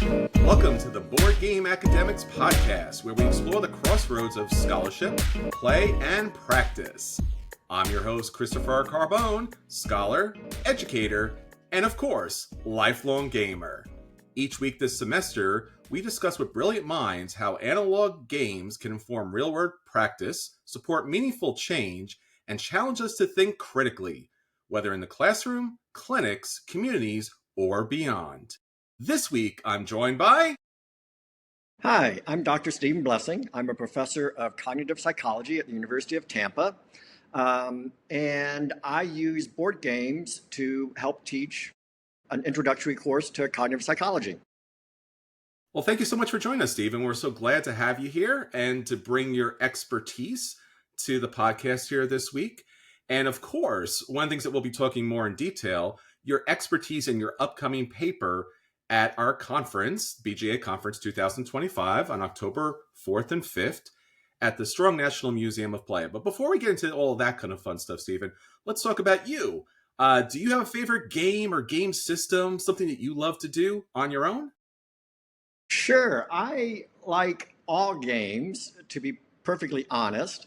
Welcome to the Board Game Academics Podcast, where we explore the crossroads of scholarship, play, and practice. I'm your host, Christopher Carbone, scholar, educator, and of course, lifelong gamer. Each week this semester, we discuss with brilliant minds how analog games can inform real-world practice, support meaningful change, and challenge us to think critically, whether in the classroom, clinics, communities, or beyond. This week, I'm joined by... Hi, I'm Dr. Stephen Blessing. I'm a professor of cognitive psychology at the University of Tampa, and I use board games to help teach an introductory course to cognitive psychology. Well, thank you so much for joining us, Stephen. We're so glad to have you here and to bring your expertise to the podcast here this week. And of course, one of the things that we'll be talking more in detail, your expertise in your upcoming paper at our conference, BGA Conference 2025, on October 4th and 5th at the Strong National Museum of Play. But before we get into all that kind of fun stuff, Stephen, let's talk about you. Do you have a favorite game or game system, something that you love to do on your own? Sure. I like all games, to be perfectly honest.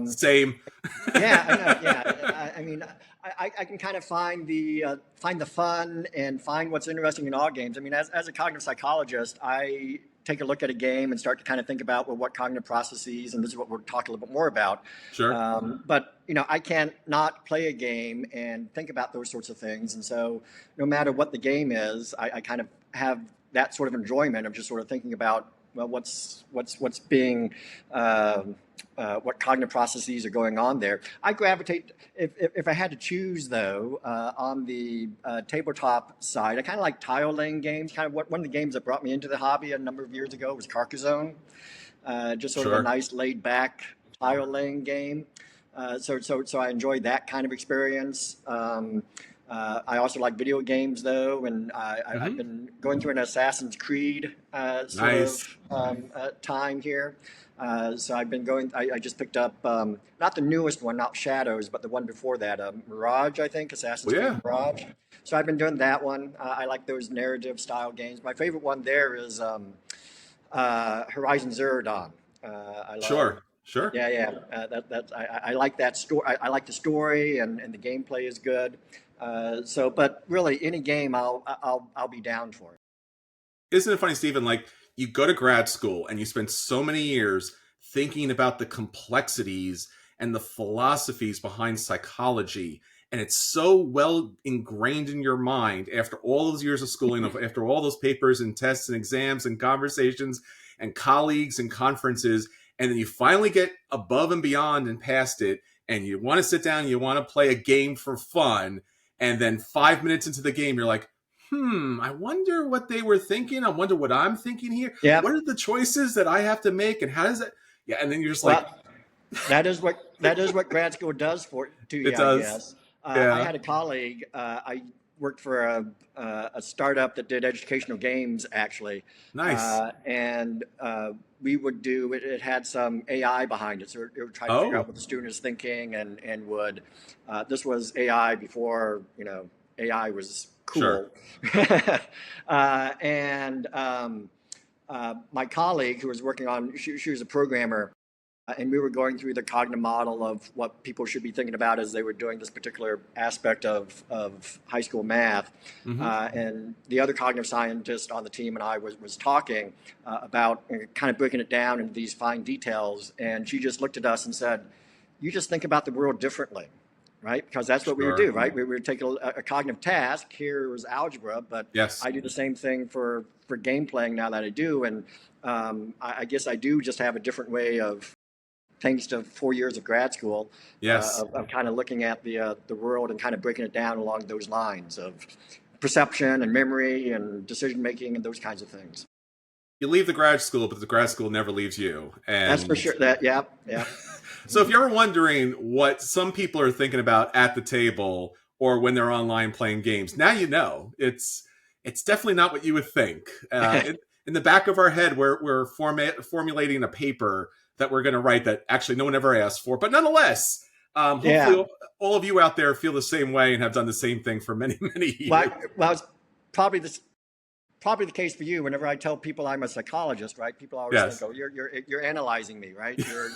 Same. Yeah, I know. Yeah, I mean, I can kind of find the fun and find what's interesting in all games. I mean, as a cognitive psychologist, I take a look at a game and start to kind of think about, well, what cognitive processes, and this is what we'll talk a little bit more about. Sure. But I can't not play a game and think about those sorts of things. And so, no matter what the game is, I kind of have that sort of enjoyment of just sort of thinking about, well, what's being what cognitive processes are going on there. I gravitate, if I had to choose though, on the tabletop side, I kind of like tile laying games. Kind of one of the games that brought me into the hobby a number of years ago was Carcassonne. Just sort of a nice laid back tile laying game. So I enjoyed that kind of experience. I also like video games, though, and I've been going through an Assassin's Creed time here. So I've been going. I just picked up not the newest one, not Shadows, but the one before that, Mirage, I think, Assassin's Creed Mirage. So I've been doing that one. I like those narrative style games. My favorite one there is Horizon Zero Dawn. Sure. Yeah. I like that story. I like the story, and the gameplay is good. But really, any game I'll be down for it. Isn't it funny, Stephen? Like, you go to grad school and you spend so many years thinking about the complexities and the philosophies behind psychology, and it's so well ingrained in your mind after all those years of schooling, after all those papers and tests and exams and conversations and colleagues and conferences, and then you finally get above and beyond and past it, and you want to sit down, you want to play a game for fun, and then 5 minutes into the game, you're like, I wonder what they were thinking. I wonder what I'm thinking here. Yeah. What are the choices that I have to make, and how does that? Yeah, and then you're just that is what grad school does to you. It does. I guess. Yeah. I had a colleague. I worked for a startup that did educational games, actually. Nice. And we would do it. It had some AI behind it, so it would try to figure out what the student is thinking, and would. This was AI before AI was cool. Sure. My colleague who was working on, she was a programmer, and we were going through the cognitive model of what people should be thinking about as they were doing this particular aspect of high school math. And the other cognitive scientist on the team and I was talking about kind of breaking it down into these fine details. And she just looked at us and said, "You just think about the world differently." Right? Because that's what we would do, right? We would take a cognitive task. Here was algebra, but yes. I do the same thing for game playing now that I do. And I guess I do just have a different way of, thanks to 4 years of grad school, of kind of looking at the world and kind of breaking it down along those lines of perception and memory and decision making and those kinds of things. You leave the grad school, but the grad school never leaves you. And that's for sure. Yeah. So if you're ever wondering what some people are thinking about at the table or when they're online playing games, now you know. It's definitely not what you would think. In the back of our head, we're formulating a paper that we're going to write that actually no one ever asked for. But nonetheless, hopefully all of you out there feel the same way and have done the same thing for many, many years. Well, it's probably probably the case for you. Whenever I tell people I'm a psychologist, right? People always think, Yes. "Oh, you're analyzing me, right? You're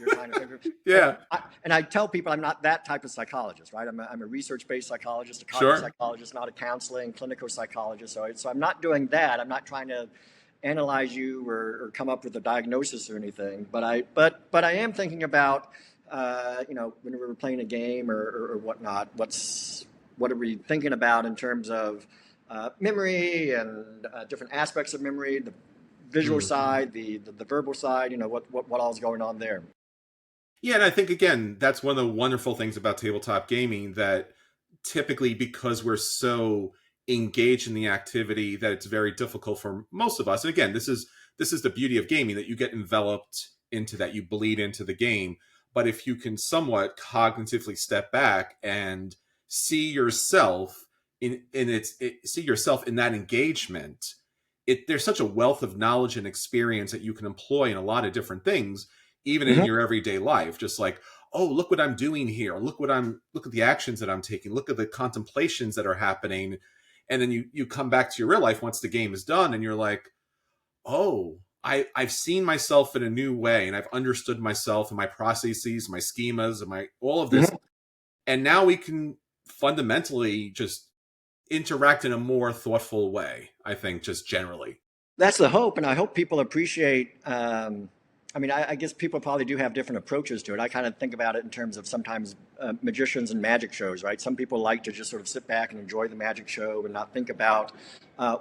trying to figure." Yeah. And I tell people I'm not that type of psychologist, right? I'm a research-based psychologist, a cognitive Sure. psychologist, not a counseling, clinical psychologist. So I'm not doing that. I'm not trying to analyze you or come up with a diagnosis or anything. But I am thinking about, when we're playing a game or whatnot. What are we thinking about in terms of memory and different aspects of memory, the visual Mhm. side, the verbal side. What all is going on there. Yeah, and I think again, that's one of the wonderful things about tabletop gaming that typically because we're so engaged in the activity that it's very difficult for most of us. And again, this is the beauty of gaming that you get enveloped into that, you bleed into the game. But if you can somewhat cognitively step back and see yourself see yourself in that engagement, there's such a wealth of knowledge and experience that you can employ in a lot of different things even in Mm-hmm. your everyday life. Just like, oh, look what I'm doing here, look at the actions that I'm taking, look at the contemplations that are happening. And then you come back to your real life once the game is done and you're like, oh, I've seen myself in a new way and I've understood myself and my processes, my schemas, and my all of this. Mm-hmm. And now we can fundamentally just interact in a more thoughtful way, I think, just generally. That's the hope, and I hope people appreciate. I mean, I guess people probably do have different approaches to it. I kind of think about it in terms of sometimes magicians and magic shows, right? Some people like to just sort of sit back and enjoy the magic show and not think about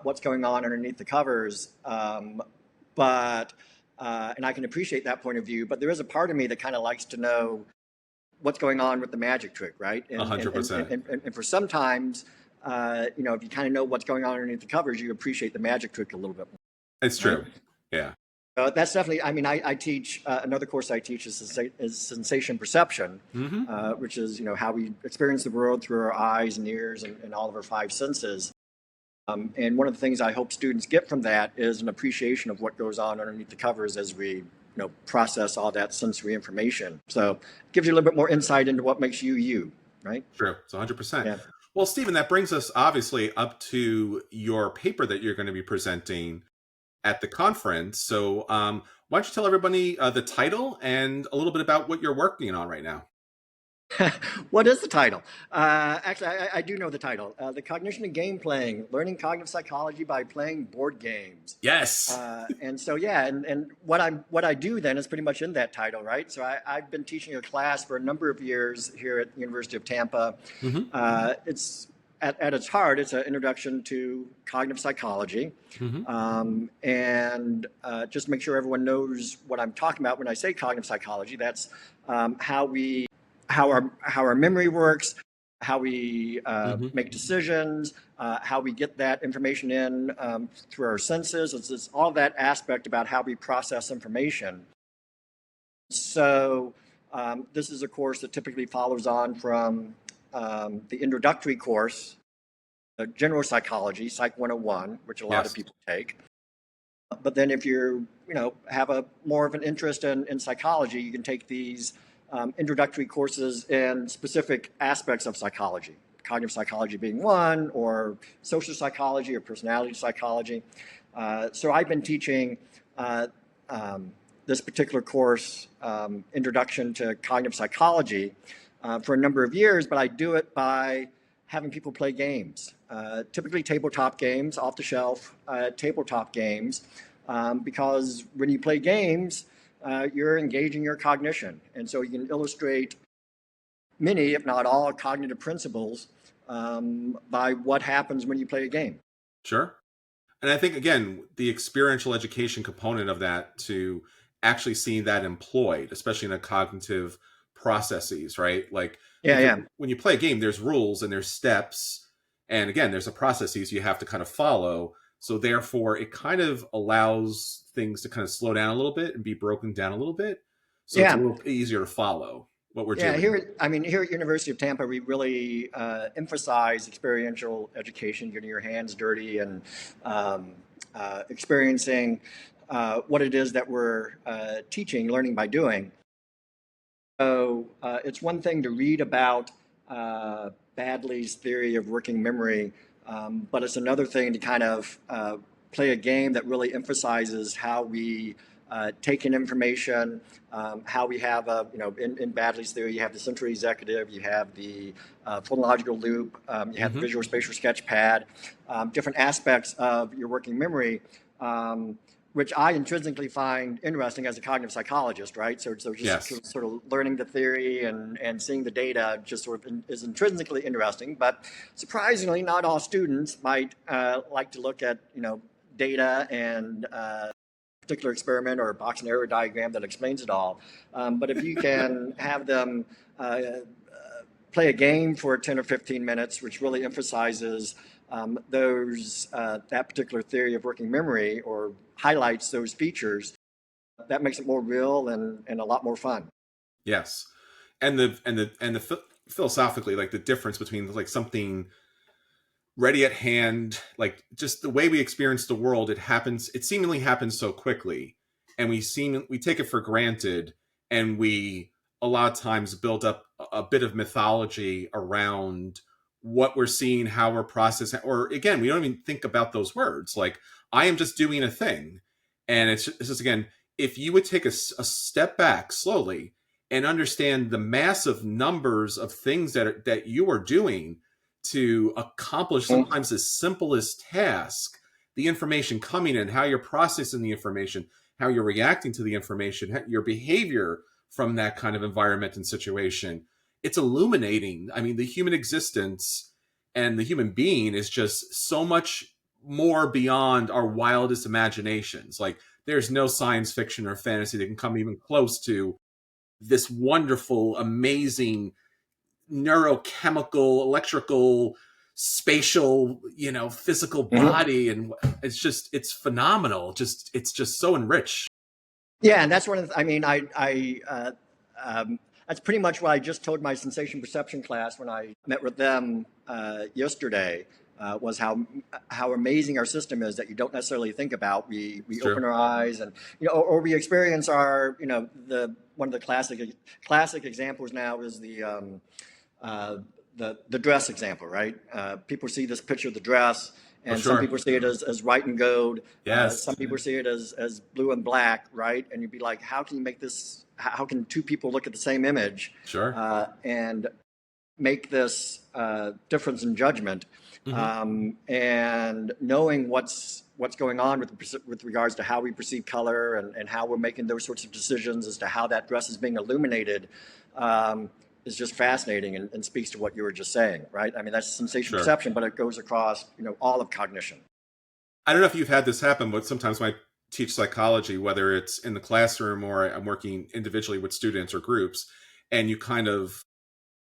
what's going on underneath the covers. But and I can appreciate that point of view. But there is a part of me that kind of likes to know what's going on with the magic trick, right? A And and hundred and percent. and, and for sometimes, if you kind of know what's going on underneath the covers, you appreciate the magic trick a little bit It's more, right? true. Yeah. That's definitely. I mean, I teach another course I teach is sensation perception, Hmm. which is how we experience the world through our eyes and ears and all of our five senses. And one of the things I hope students get from that is an appreciation of what goes on underneath the covers as we process all that sensory information. So it gives you a little bit more insight into what makes you you, right? True. It's 100%. Yeah. Well, Stephen, that brings us obviously up to your paper that you're going to be presenting at the conference. So, why don't you tell everybody the title and a little bit about what you're working on right now? What is the title? Actually, I do know the title. The Cognition of Game Playing: Learning Cognitive Psychology by Playing Board Games. Yes. And so yeah, and what I do then is pretty much in that title, right? So I've been teaching a class for a number of years here at the University of Tampa. Hmm. It's at its heart, it's an introduction to cognitive psychology, Hmm. and just to make sure everyone knows what I'm talking about when I say cognitive psychology. That's how our memory works, how we Hmm. make decisions, how we get that information in through our senses. It's all that aspect about how we process information. So this is a course that typically follows on from the introductory course, general psychology, Psych 101, which a lot of Yes. people take. But then if have a more of an interest in psychology, you can take these introductory courses in specific aspects of psychology, cognitive psychology being one, or social psychology or personality psychology. So I've been teaching this particular course, Introduction to Cognitive Psychology, for a number of years, but I do it by having people play games, typically tabletop games, off the shelf tabletop games, because when you play games, you're engaging your cognition. And so you can illustrate many, if not all, cognitive principles by what happens when you play a game. Sure. And I think again, the experiential education component of that to actually seeing that employed, especially in the cognitive processes, right? Like Yeah, because yeah. when you play a game, there's rules and there's steps, and again, there's a processes you have to kind of follow. So therefore, it kind of allows things to kind of slow down a little bit and be broken down a little bit, so it's a Yeah. little easier to follow what we're Yeah, doing. here at University of Tampa, we really emphasize experiential education, getting your hands dirty and experiencing what it is that we're teaching, learning by doing. So it's one thing to read about Badley's theory of working memory, but it's another thing to kind of play a game that really emphasizes how we take in information, how we have in Badley's theory, you have the central executive, you have the phonological loop, you have the Hmm. visual spatial sketch pad, different aspects of your working memory, which I intrinsically find interesting as a cognitive psychologist, right? So Yes. just sort of learning the theory and seeing the data just sort of is intrinsically interesting. But surprisingly, not all students might like to look at, data and particular experiment or a box and arrow diagram that explains it all. But if you can have them play a game for 10 or 15 minutes, which really emphasizes that particular theory of working memory or highlights those features, that makes it more real and a lot more fun. Yes. Philosophically, like the difference between like something ready at hand, like just the way we experience the world, it seemingly happens so quickly, and we take it for granted, and we a lot of times build up a bit of mythology around what we're seeing, how we're processing, or again, we don't even think about those words. Like, I am just doing a thing. And it's just, again, if you would take a step back slowly and understand the massive numbers of things that you are doing to accomplish sometimes as simple as task, the information coming in, how you're processing the information, how you're reacting to the information, your behavior from that kind of environment and situation. It's illuminating. I mean, the human existence and the human being is just so much more beyond our wildest imaginations. Like, there's no science fiction or fantasy that can come even close to this wonderful, amazing neurochemical, electrical, spatial, physical Mm-hmm. body. And it's phenomenal. It's just so enriched. Yeah, and that's one of the, I mean, that's pretty much what I just told my sensation perception class when I met with them yesterday. Was how amazing our system is that you don't necessarily think about. We It's open true. our eyes and or we experience our the one of the classic examples now is uh, the dress example, right? People see this picture of the dress, Oh, and some sure. people see it as white and gold. Yes. Some people see it as blue and black, right? And you'd be like, how can you make this? How can two people look at the same image Sure. and make this difference in judgment? Hmm. And knowing what's going on with regards to how we perceive color and how we're making those sorts of decisions as to how that dress is being illuminated is just fascinating and speaks to what you were just saying, right? I mean, that's sensation Sure. perception, but it goes across all of cognition. I don't know if you've had this happen, but sometimes when I teach psychology, whether it's in the classroom or I'm working individually with students or groups, and you kind of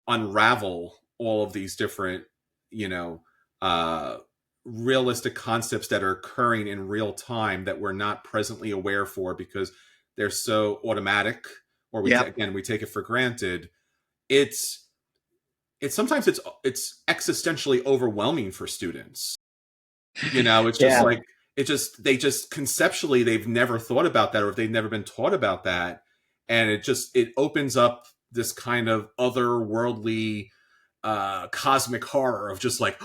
unravel all of these different, you know, uh, realistic concepts that are occurring in real time that we're not presently aware for because they're so automatic, or Yep. again, we take it for granted. It's it's existentially overwhelming for students. It's just Yeah. like they just conceptually they've never thought about that, or if they've never been taught about that, and it opens up this kind of otherworldly cosmic horror of just like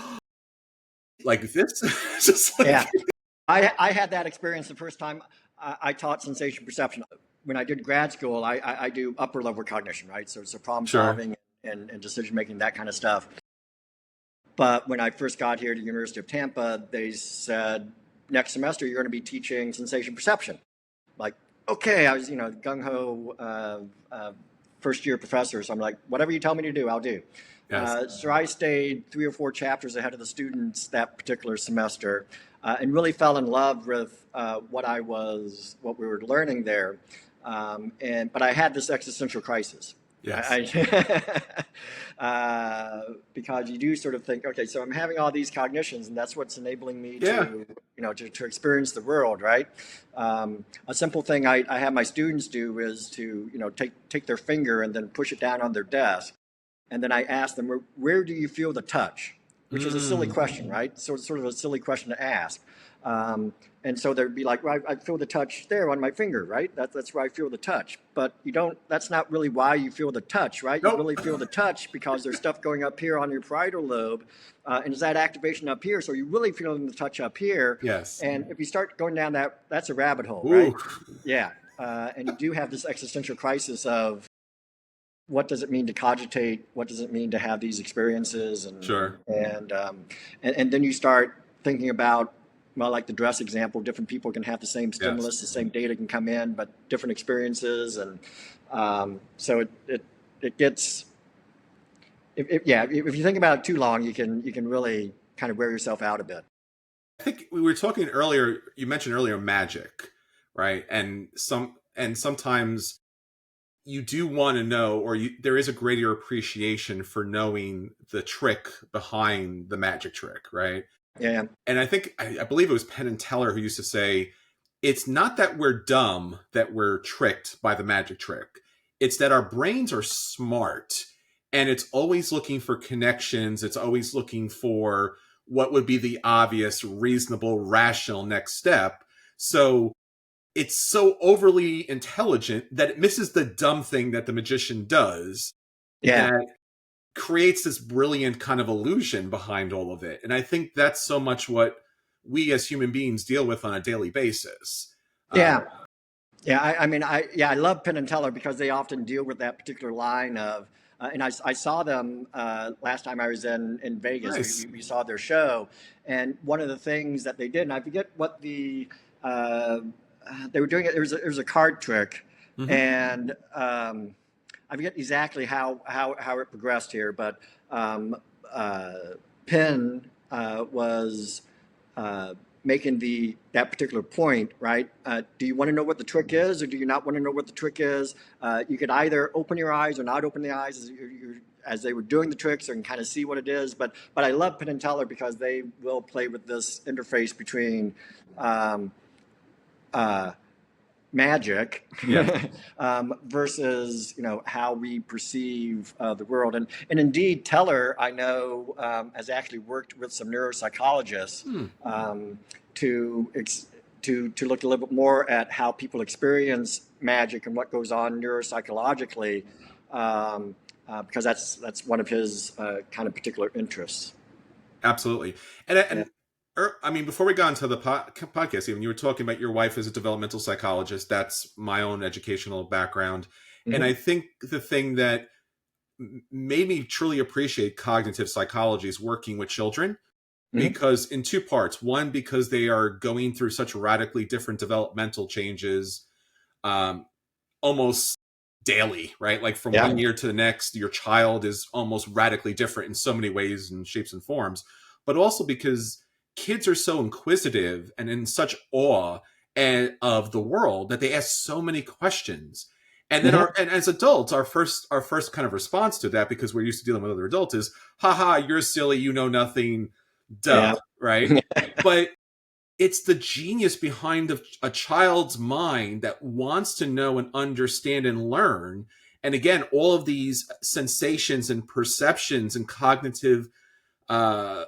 this. Just Yeah. like I had that experience the first time I taught sensation perception. When I did grad school, I do upper level cognition, right? So it's problem sure. solving and decision making, that kind of stuff. But when I first got here to the University of Tampa, they said, next semester you're going to be teaching sensation perception. Like, okay, I was, gung ho first year professor. So I'm like, whatever you tell me to do, I'll do. Yes. So I stayed 3 or 4 chapters ahead of the students that particular semester and really fell in love with what we were learning there. But I had this existential crisis. Yes. Because you do sort of think, okay, so I'm having all these cognitions, and that's what's enabling me Yeah. to experience the world, right? A simple thing I have my students do is to take their finger and then push it down on their desk, and then I ask them, where do you feel the touch? which is a silly Mm. question, right? So it's sort of a silly question to ask. Um, and so there'd be like, well, I feel the touch there on my finger, right? That's where I feel the touch. But you don't, that's not really why you feel the touch, right? You Nope. really feel the touch because there's stuff going up here on your parietal lobe. And it's that activation up here. So you're really feeling the touch up here. Yes. And if you start going down that, that's a rabbit hole, right? Ooh. Yeah. And you do have this existential crisis of what does it mean to cogitate? What does it mean to have these experiences? Sure. And then you start thinking about, well, like the dress example, different people can have the same Yes. stimulus, the same data can come in, but different experiences. And so it gets, yeah, if you think about it too long, you can really kind of wear yourself out a bit. I think we were talking earlier. You mentioned earlier magic, right? And sometimes you do want to know, or there is a greater appreciation for knowing the trick behind the magic trick, right? Yeah. And I believe it was Penn and Teller who used to say, it's not that we're dumb that we're tricked by the magic trick. It's that our brains are smart and it's always looking for connections. It's always looking for what would be the obvious, reasonable, rational next step. So it's so overly intelligent that it misses the dumb thing that the magician does, Yeah. that creates this brilliant kind of illusion behind all of it. And I think that's so much what we as human beings deal with on a daily basis. Yeah. Yeah, I mean, I love Penn and Teller because they often deal with that particular line of, and I saw them last time I was in Vegas. Nice. We saw their show, and one of the things that they did, and I forget what uh, they were doing. It was a card trick, Hmm. and I forget exactly how it progressed here, but um, uh, Penn was uh, making that particular point, right? Do you want to know what the trick is, or do you not want to know what the trick is? You could either open your eyes or not open the eyes as they were doing the tricks and kind of see what it is. But I love Penn and Teller because they will play with this interface between um, uh, magic Yeah. versus how we perceive the world. And indeed, Teller, I know, has actually worked with some neuropsychologists Hmm. to to look a little bit more at how people experience magic and what goes on neuropsychologically, because that's one of his kind of particular interests. Absolutely. Yeah. I mean, before we got into the podcast, even you were talking about your wife as a developmental psychologist. That's my own educational background. And I Hmm. think the thing that made me truly appreciate cognitive psychology is working with children, Hmm. because in two parts. One, because they are going through such radically different developmental changes, um, almost daily, right? Like from Yeah. one year to the next, your child is almost radically different in so many ways and shapes and forms. But also because kids are so inquisitive and in such awe of the world that they ask so many questions. And then Hmm. and as adults, our first kind of response to that, because we're used to dealing with other adults, is, haha, you're silly, you know nothing, duh, Yeah. right? But it's the genius behind a child's mind that wants to know and understand and learn. And again, all of these sensations and perceptions and cognitive uh,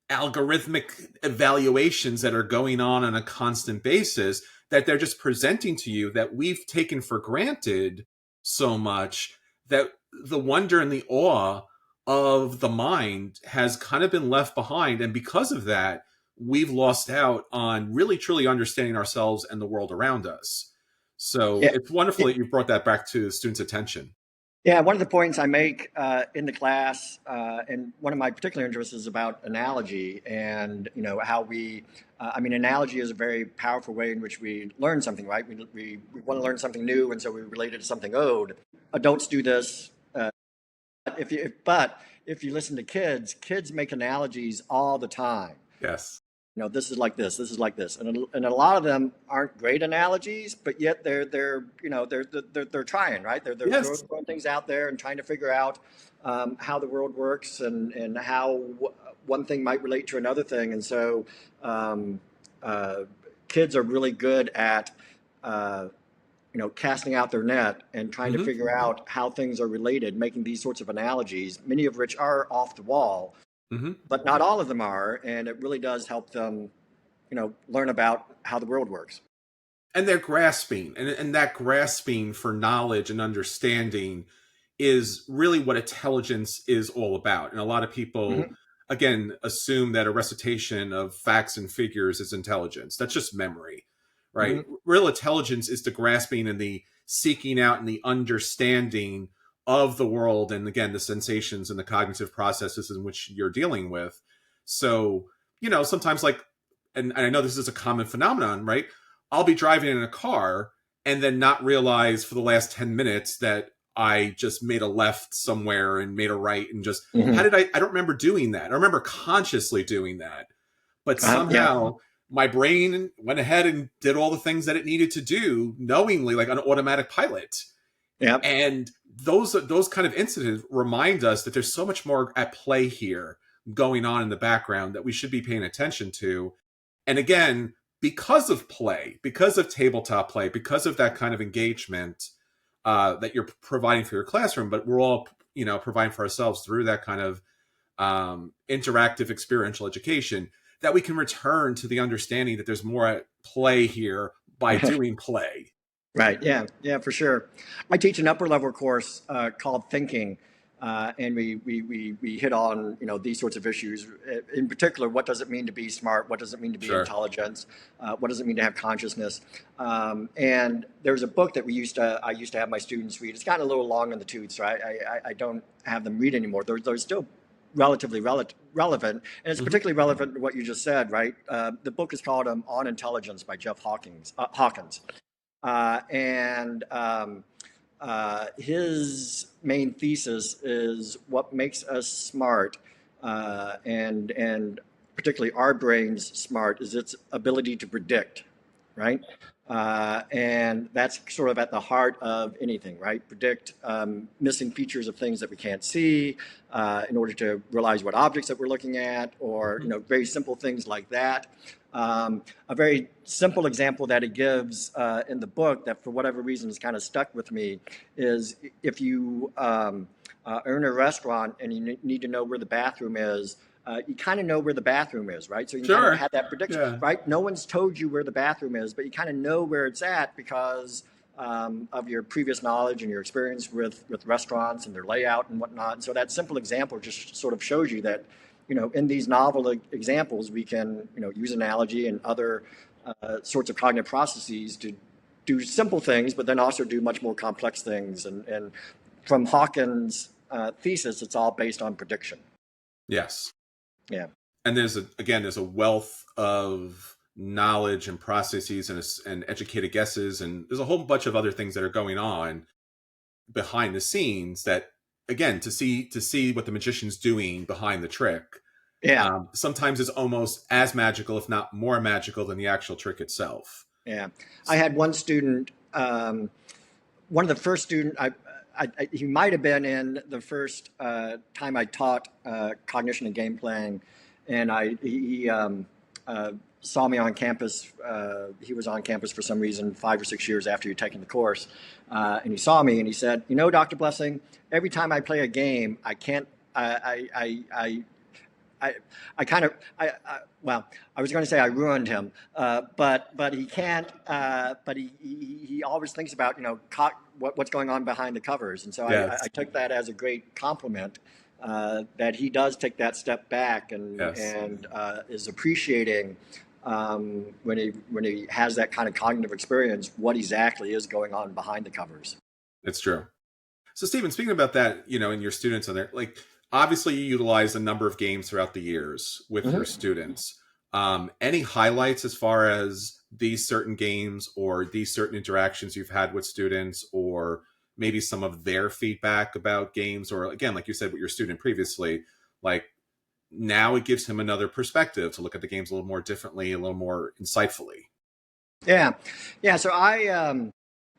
algorithmic evaluations that are going on a constant basis, that they're just presenting to you, that we've taken for granted so much, that the wonder and the awe of the mind has kind of been left behind. And because of that, we've lost out on really truly understanding ourselves and the world around us. So Yeah. it's wonderful that you've brought that back to the students' attention. Yeah, one of the points I make in the class, and one of my particular interests is about analogy, and how we. I mean, analogy is a very powerful way in which we learn something, right? We want to learn something new, and so we relate it to something old. Adults do this, but if you listen to kids, kids make analogies all the time. Yes. This is like this, this is like this, and a lot of them aren't great analogies, but yet they're trying, right? They're Yes. throwing things out there and trying to figure out how the world works and how one thing might relate to another thing. And so um, uh, kids are really good at uh, casting out their net and trying to Hmm. figure out how things are related, making these sorts of analogies, many of which are off the wall. Hmm. but not all of them are, and it really does help them, learn about how the world works. And they're grasping, and that grasping for knowledge and understanding is really what intelligence is all about. And a lot of people, Hmm. again, assume that a recitation of facts and figures is intelligence. That's just memory, right? Hmm. Real intelligence is the grasping and the seeking out and the understanding of the world, and again, the sensations and the cognitive processes in which you're dealing with. So, sometimes, like, and I know this is a common phenomenon, right? I'll be driving in a car and then not realize for the last 10 minutes that I just made a left somewhere and made a right, and just, how Hmm. did I don't remember doing that. I remember consciously doing that, but Yeah. somehow my brain went ahead and did all the things that it needed to do knowingly, like on automatic pilot. Yeah. And those kind of incidents remind us that there's so much more at play here going on in the background that we should be paying attention to. And again, because of play, because of tabletop play, because of that kind of engagement that you're providing for your classroom, but we're all providing for ourselves through that kind of interactive experiential education, that we can return to the understanding that there's more at play here by doing play. Right. Yeah. Yeah. For sure. I teach an upper level course called Thinking, and we hit on these sorts of issues. In particular, what does it mean to be smart? What does it mean to be Sure. intelligent? What does it mean to have consciousness? And there's a book that I used to have my students read. It's gotten a little long in the tooth, so I don't have them read anymore. They're still relatively relevant, and it's Hmm. particularly relevant to what you just said. Right. The book is called On Intelligence by Jeff Hawkins. And his main thesis is what makes us smart, and particularly our brains smart, is its ability to predict, right? And that's sort of at the heart of anything, right? Predict missing features of things that we can't see in order to realize what objects that we're looking at, or Hmm. very simple things like that. A very simple example that he gives in the book that, for whatever reason, has kind of stuck with me is if you are in a restaurant and you need to know where the bathroom is. You kind of know where the bathroom is, right? So you can kind of Sure. have that prediction, Yeah. right? No one's told you where the bathroom is, but you kind of know where it's at because of your previous knowledge and your experience with restaurants and their layout and whatnot. And so that simple example just sort of shows you that, in these novel examples, we can, use analogy and other sorts of cognitive processes to do simple things, but then also do much more complex things. And from Hawkins' thesis, it's all based on prediction. Yes. Yeah. And there's a wealth of knowledge and processes and educated guesses, and there's a whole bunch of other things that are going on behind the scenes that, again, to see what the magician's doing behind the trick, Yeah. sometimes is almost as magical, if not more magical, than the actual trick itself. Yeah. I had one student, one of the first student he might have been in the first time I taught cognition and game playing, and he saw me on campus. He was on campus for some reason 5 or 6 years after he'd taken the course, and he saw me and he said, Dr. Blessing, every time I play a game, I can't. I kind of well, I was going to say I ruined him, but he can't. But he always thinks about what's going on behind the covers, and so I Yes. took that as a great compliment, that he does take that step back Yes. and is appreciating, when he has that kind of cognitive experience, what exactly is going on behind the covers. It's true. So, Stephen, speaking about that, and your students on there, like, obviously you utilize a number of games throughout the years with your Mm-hmm. students. Any highlights as far as these certain games or these certain interactions you've had with students, or maybe some of their feedback about games, or again, like you said with your student previously, like, now it gives him another perspective to look at the games a little more differently, a little more insightfully. Yeah, yeah. So I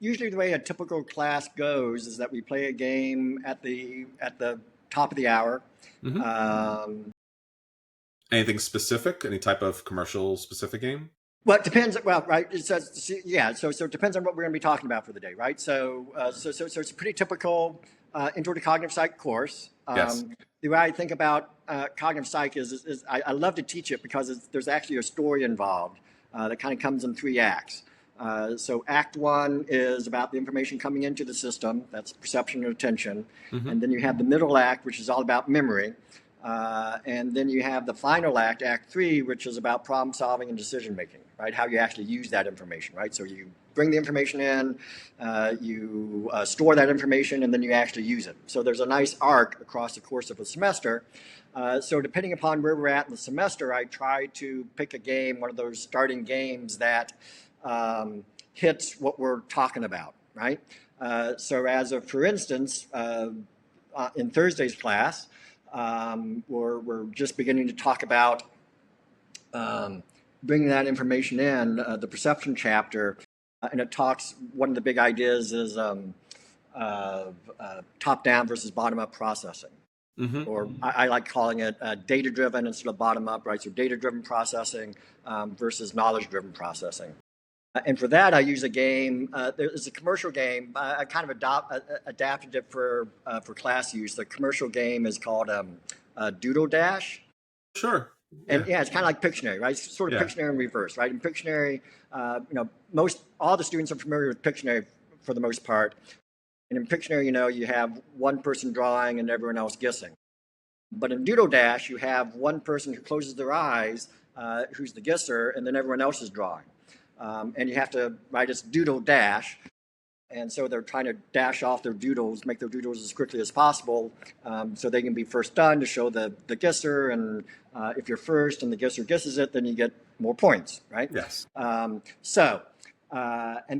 usually the way a typical class goes is that we play a game at the top of the hour. Hmm. Um, Anything specific? Any type of commercial specific game? well, it depends. Well, right. It says, yeah. So it depends on what we're going to be talking about for the day, right? So it's pretty typical. Intro to Cognitive Psych course. Yes. The way I think about cognitive psych is I love to teach it because there's actually a story involved that kind of comes in 3 acts. So Act 1 is about the information coming into the system. That's perception and attention. Mm-hmm. And then you have the middle act, which is all about memory. And then you have the final act, Act 3, which is about problem solving and decision making, right? How you actually use that information, right? So you bring the information in, you store that information, and then you actually use it. So there's a nice arc across the course of a semester. So depending upon where we're at in the semester, I try to pick a game, one of those starting games that hits what we're talking about, right? So as of, for instance, in Thursday's class, we're just beginning to talk about bringing that information in, the perception chapter, and it talks, one of the big ideas is top-down versus bottom-up processing. Mm-hmm. Or I like calling it data-driven instead of bottom-up, right? So data-driven processing versus knowledge-driven processing. And for that, I use a game. There's a commercial game. I kind of adapted it for class use. The commercial game is called Doodle Dash. Sure. And yeah, it's kind of like Pictionary, right? It's sort of Pictionary in reverse, right? In Pictionary, all the students are familiar with Pictionary for the most part. And in Pictionary, you have one person drawing and everyone else guessing. But in Doodle Dash, you have one person who closes their eyes, who's the guesser, and then everyone else is drawing. And you have to write this Doodle Dash. And so they're trying to dash off their doodles, make their doodles as quickly as possible, so they can be first done to show the guesser. And if you're first and the guesser guesses it, then you get more points, right? Yes. And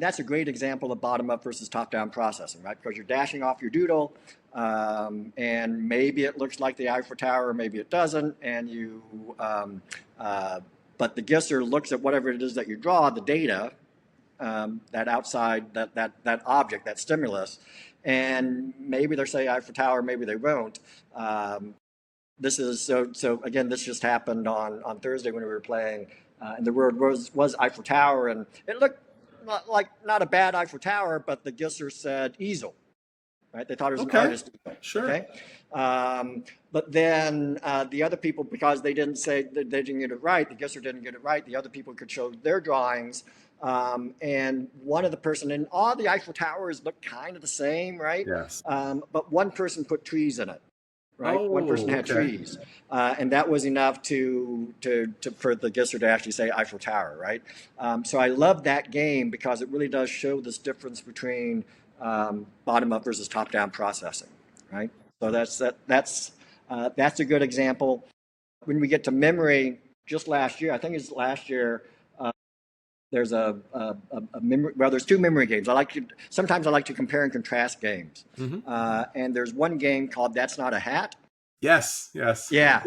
that's a great example of bottom-up versus top-down processing, right? Because you're dashing off your doodle, and maybe it looks like the Eiffel Tower, or maybe it doesn't, and but the guesser looks at whatever it is that you draw, the data, that outside, that object, that stimulus, and maybe they'll say Eiffel Tower, maybe they won't. This is so again, this just happened on Thursday when we were playing, and the word was Eiffel Tower, and it looked not a bad Eiffel Tower, but the guesser said easel, right? They thought it was an artist easel. Sure. Okay. But then the other people, because they didn't get it right, the guesser didn't get it right, the other people could show their drawings. And one of the person, and all the Eiffel Towers look kind of the same, right? Yes. But one person put trees in it, right? Oh, one person had trees, and that was enough for the guesser to actually say Eiffel Tower, right? So I love that game because it really does show this difference between bottom up versus top down processing, right? So that's a good example. When we get to memory, just last year, I think it's last year. There's a memory. Well, there's 2 memory games. Sometimes I like to compare and contrast games. Mm-hmm. And there's one game called That's Not a Hat. Yes. Yeah,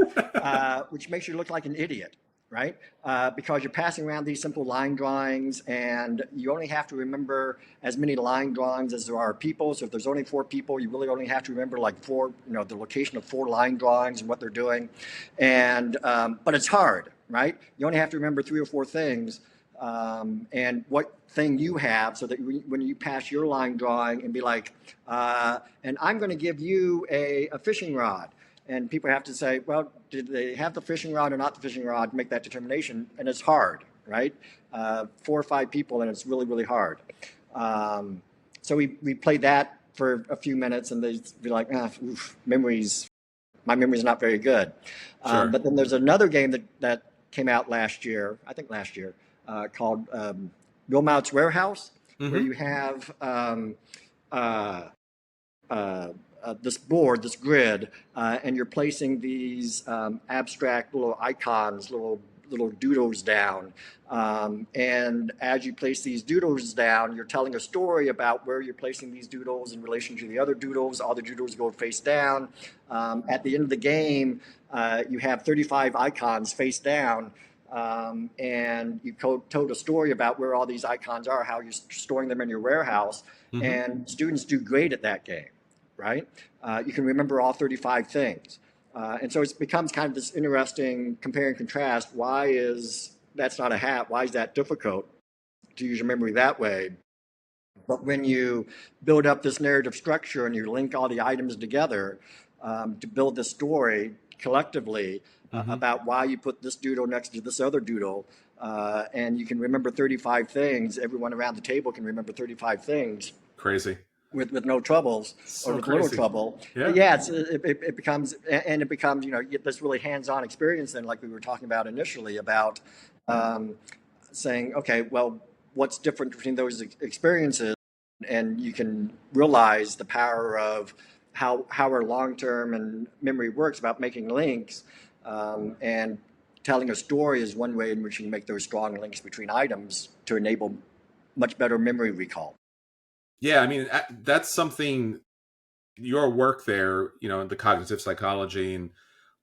which makes you look like an idiot, right? Because you're passing around these simple line drawings, and you only have to remember as many line drawings as there are people. So if there's only 4 people, you really only have to remember like 4, the location of 4 line drawings and what they're doing. And but it's hard, right? You only have to remember 3 or 4 things. And what thing you have, so that when you pass your line drawing and be like, and I'm going to give you a fishing rod, and people have to say, well, did they have the fishing rod or not the fishing rod, make that determination, and it's hard, right? 4 or 5 people, and it's really, really hard. So we played that for a few minutes, and they'd be like, my memory's not very good. Sure. But then there's another game that came out last year, called Wilmot's Warehouse, mm-hmm. where you have this board, this grid, and you're placing these abstract little icons, little doodles down. And as you place these doodles down, you're telling a story about where you're placing these doodles in relation to the other doodles. All the doodles go face down. At the end of the game, you have 35 icons face down. And you told a story about where all these icons are, how you're storing them in your warehouse, mm-hmm. and students do great at that game, right? You can remember all 35 things. And so it becomes kind of this interesting compare and contrast. Why is That's Not a Hat? Why is that difficult to use your memory that way? But when you build up this narrative structure and you link all the items together to build the story collectively Hmm. about why you put this doodle next to this other doodle, and you can remember 35 things, everyone around the table can remember 35 things Crazy. with no troubles or So with little crazy. trouble. Yeah. Yeah, it becomes, and it becomes, you know, this really hands-on experience then, like we were talking about initially about um, saying, okay, well, what's different between those experiences? And you can realize the power of how our long-term and memory works about making links, and telling a story is one way in which you can make those strong links between items to enable much better memory recall. Yeah. I mean, that's something, your work there, the cognitive psychology, and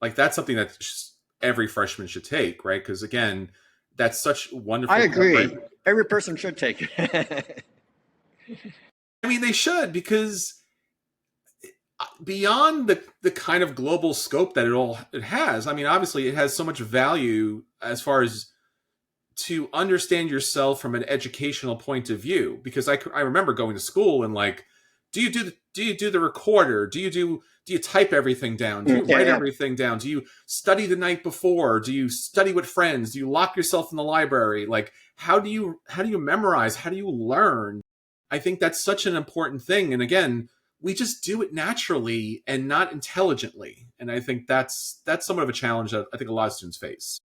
like that's something that every freshman should take, right? Because again, that's such I wonderful agree. preparation. Every person should take it. I mean, they should, because beyond the kind of global scope that it has, I mean, obviously it has so much value as far as to understand yourself from an educational point of view. Because I remember going to school and like, do you do the recorder, do you type everything down, do you Yeah, write yeah. everything down, do you study the night before, do you study with friends, do you lock yourself in the library, like how do you memorize, how do you learn? I think that's such an important thing, and again, we just do it naturally and not intelligently, and I think that's somewhat of a challenge that I think a lot of students face.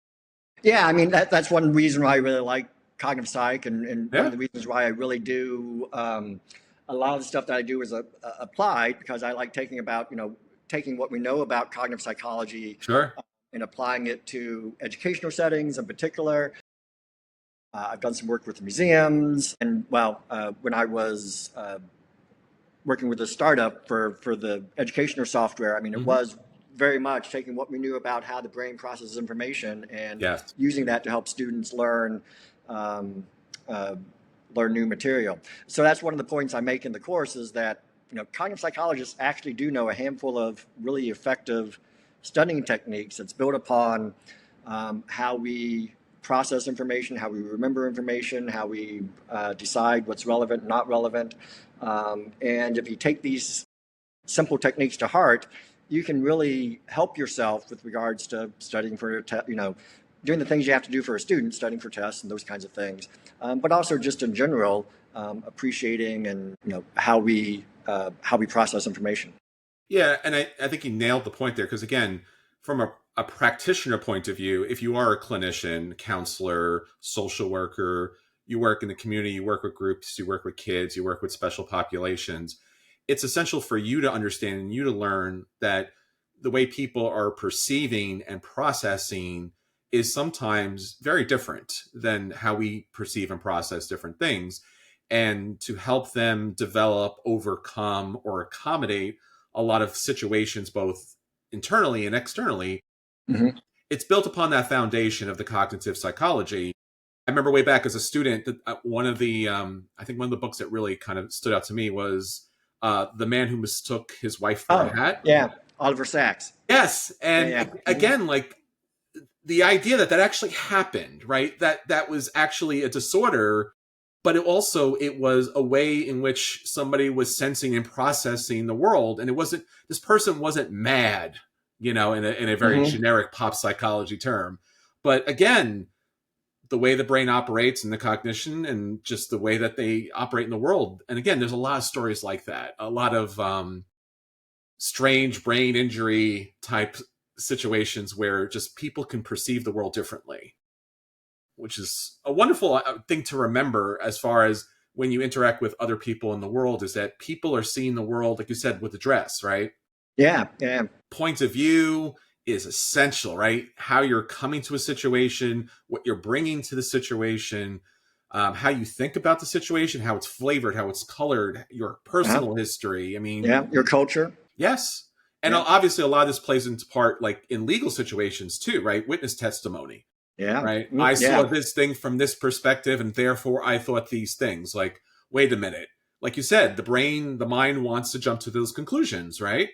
Yeah, I mean that's one reason why I really like cognitive psych, and one of Yeah, the reasons why I really do a lot of the stuff that I do is applied because I like taking what we know about cognitive psychology sure. and applying it to educational settings in particular. I've done some work with museums, and when I was working with a startup for the educational software, I mean, it Hmm. was very much taking what we knew about how the brain processes information and Yes. using that to help students um, uh, learn new material. So that's one of the points I make in the course is that cognitive psychologists actually do know a handful of really effective studying techniques that's built upon how we process information, how we remember information, how we decide what's relevant and not relevant. And if you take these simple techniques to heart, you can really help yourself with regards to studying for, doing the things you have to do for a student, studying for tests and those kinds of things. But also just in general, appreciating and how we process information. Yeah, and I think you nailed the point there, because again, from a practitioner point of view, if you are a clinician, counselor, social worker, you work in the community, you work with groups, you work with kids, you work with special populations, it's essential for you to understand and you to learn that the way people are perceiving and processing is sometimes very different than how we perceive and process different things. And to help them develop, overcome, or accommodate a lot of situations, both internally and externally, Mm-hmm. it's built upon that foundation of the cognitive psychology. I remember way back as a student that one of the I think one of the books that really kind of stood out to me was The Man Who Mistook His Wife for a Oh, Hat. yeah, Oliver Sacks. Yes, Yeah, and yeah. Mm-hmm. again, like the idea that that actually happened, right? That was actually a disorder, but it was a way in which somebody was sensing and processing the world, and it wasn't, this person wasn't mad, in a very Mm-hmm. generic pop psychology term, but again, the way the brain operates and the cognition and just the way that they operate in the world. And again, there's a lot of stories like that, a lot of strange brain injury type situations where just people can perceive the world differently, which is a wonderful thing to remember as far as when you interact with other people in the world, is that people are seeing the world, like you said, with the dress, right? Yeah, yeah. Point of view is essential, right? How you're coming to a situation, what you're bringing to the situation, how you think about the situation, how it's flavored, how it's colored, your Uh-huh. personal history. I mean, Yeah, your culture. yes. And Yeah, obviously, a lot of this plays into part, like in legal situations too, right? Witness testimony, yeah, right? I mm, saw yeah. this thing from this perspective, and therefore I thought these things. Like, wait a minute. Like you said, the mind wants to jump to those conclusions, right?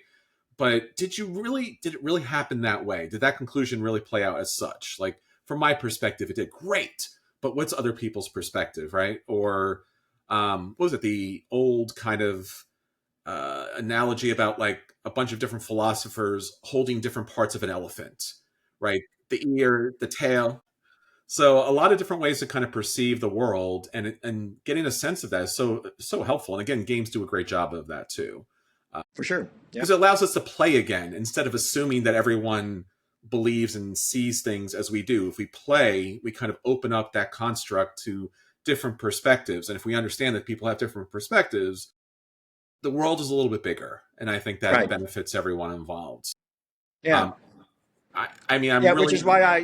But did it really happen that way? Did that conclusion really play out as such? Like, from my perspective, it did great. But what's other people's perspective, right? Or what was it, the old kind of analogy about like a bunch of different philosophers holding different parts of an elephant, right? The ear, the tail. So a lot of different ways to kind of perceive the world, and getting a sense of that is so helpful. And again, games do a great job of that too, For sure. Yeah. because it allows us to play again instead of assuming that everyone believes and sees things as we do. If we play, we kind of open up that construct to different perspectives, and if we understand that people have different perspectives, the world is a little bit bigger, and I think that Right. benefits everyone involved. Yeah. Um, I mean, I'm Yeah, which really is why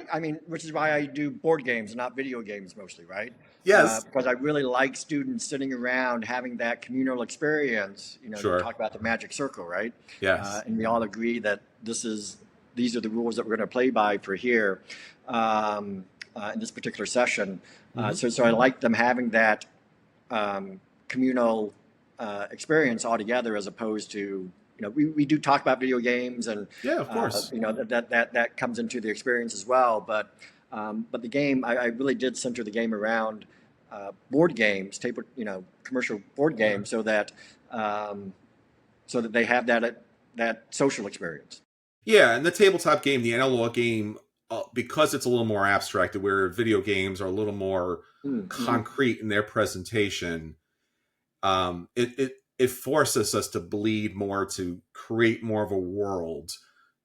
which is why I do board games and not video games mostly, right? yes, Because I really like students sitting around having that communal experience. You know, you sure, talk about the magic circle, right? yes, And we all agree that these are the rules that we're going to play by for here in this particular session. hmm So I like them having that communal experience altogether, as opposed to, we do talk about video games, and yeah, of course, that comes into the experience as well. But the game, I really did center the game around board games, commercial board games, so that they have that social experience. yeah. And the tabletop game, the analog game, because it's a little more abstract, where video games are a little more Mm-hmm. concrete in their presentation. It forces us to bleed more, to create more of a world.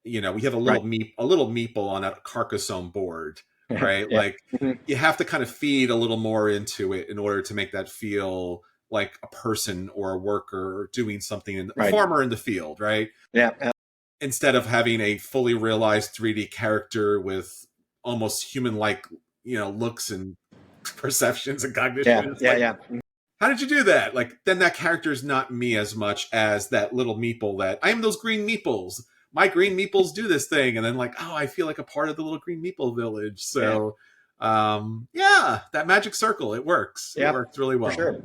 We have Right. a little meeple on a Carcassonne board, right? Yeah. Like Mhm. you have to kind of feed a little more into it in order to make that feel like a person or a worker or doing something, a Right. farmer in the field, right? Yeah. Instead of having a fully realized 3D character with almost human-like, looks and perceptions and Yeah. cognition. It's Yeah. like, Yeah. how did you do that? Like, then that character is not me as much as that little meeple that I am those green meeples. My green meeples do this thing. And then, like, oh, I feel like a part of the little green meeple village. Yeah. So, yeah, that magic circle, it works. It Yeah. works really For well. sure.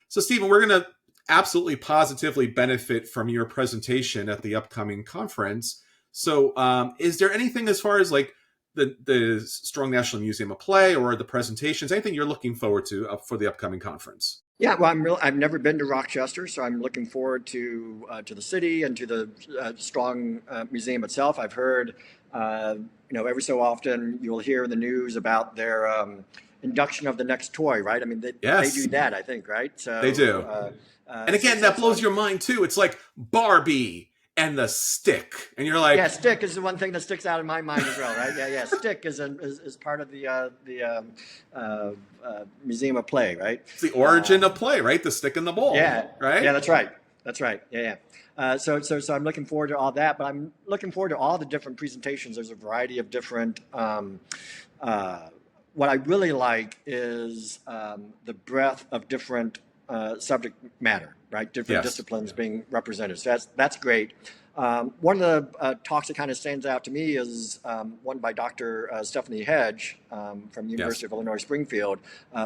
So, Stephen, we're going to absolutely positively benefit from your presentation at the upcoming conference. So, is there anything as far as like the Strong National Museum of Play or the presentations, anything you're looking forward to for the upcoming conference? Yeah, well, I've never been to Rochester, so I'm looking forward to the city and to the Strong Museum itself. I've heard, every so often you'll hear in the news about their induction of the next toy, right? I mean, they do Yes, that, I think, right? they do. And So, again, so, that so blows I'm, your mind too. It's like Barbie and the stick, and you're like, yeah, stick is the one thing that sticks out in my mind as well, right? Yeah, stick is part of the Museum of Play, right? it's the origin of play, right? The stick and the ball, Yeah, right? yeah, that's right. That's right. Yeah, yeah. So I'm looking forward to all that, but I'm looking forward to all the different presentations. There's a variety of different. What I really like is the breadth of different subject matter, right? Different Yes. disciplines being represented. So that's great. One of the talks that kind of stands out to me is one by Dr. Stephanie Hedge from the Yes. University of Illinois Springfield.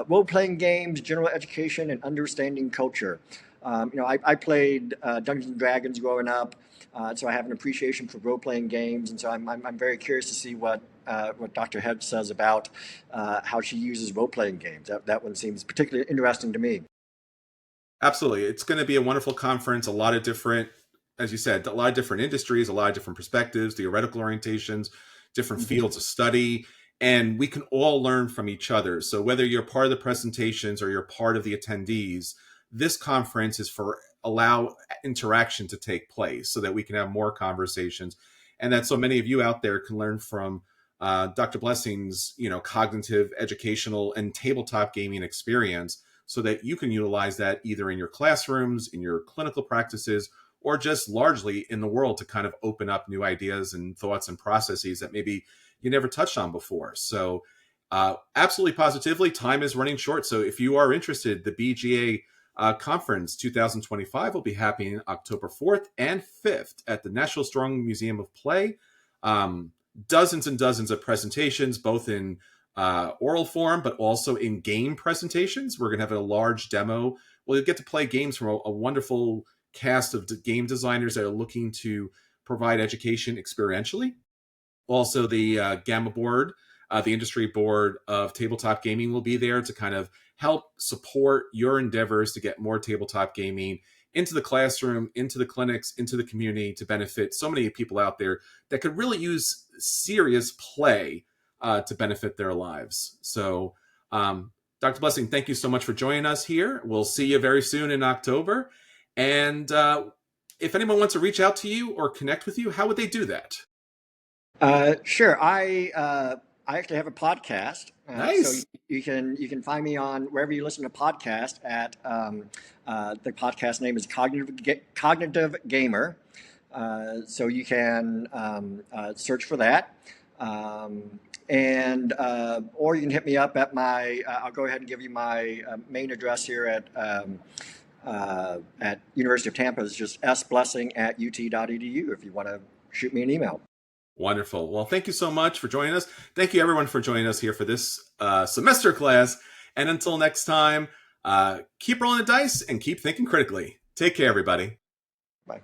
Role-playing games, general education, and understanding culture. I played Dungeons and Dragons growing up, so I have an appreciation for role-playing games, and so I'm very curious to see what Dr. Hedge says about how she uses role-playing games. That one seems particularly interesting to me. Absolutely. It's going to be a wonderful conference. A lot of different, as you said, a lot of different industries, a lot of different perspectives, theoretical orientations, different Mhm. fields of study, and we can all learn from each other. So whether you're part of the presentations or you're part of the attendees, this conference is for allow interaction to take place so that we can have more conversations, and that so many of you out there can learn from Dr. Blessing's, cognitive, educational, and tabletop gaming experience, so that you can utilize that either in your classrooms, in your clinical practices, or just largely in the world to kind of open up new ideas and thoughts and processes that maybe you never touched on before. So, absolutely positively, time is running short. So, if you are interested, the BGA Conference 2025 will be happening October 4th and 5th at the National Strong Museum of Play. Dozens and dozens of presentations, both in oral form, but also in game presentations. We're going to have a large demo. Well, you'll get to play games from a wonderful cast of game designers that are looking to provide education experientially. Also, the Gamma board The industry board of tabletop gaming will be there to kind of help support your endeavors to get more tabletop gaming into the classroom, into the clinics, into the community to benefit so many people out there that could really use serious play to benefit their lives. So, Dr. Blessing, thank you so much for joining us here. We'll see you very soon in October. And if anyone wants to reach out to you or connect with you, how would they do that? Sure. I actually have a podcast, so Nice. you can find me on wherever you listen to podcasts. At the podcast name is Cognitive Gamer, so you can search for that, and or you can hit me up at my. I'll go ahead and give you my main address here at University of Tampa. It's just sblessing@ut.edu if you want to shoot me an email. Wonderful. Well, thank you so much for joining us. Thank you, everyone, for joining us here for this semester class. And until next time, keep rolling the dice and keep thinking critically. Take care, everybody. Bye.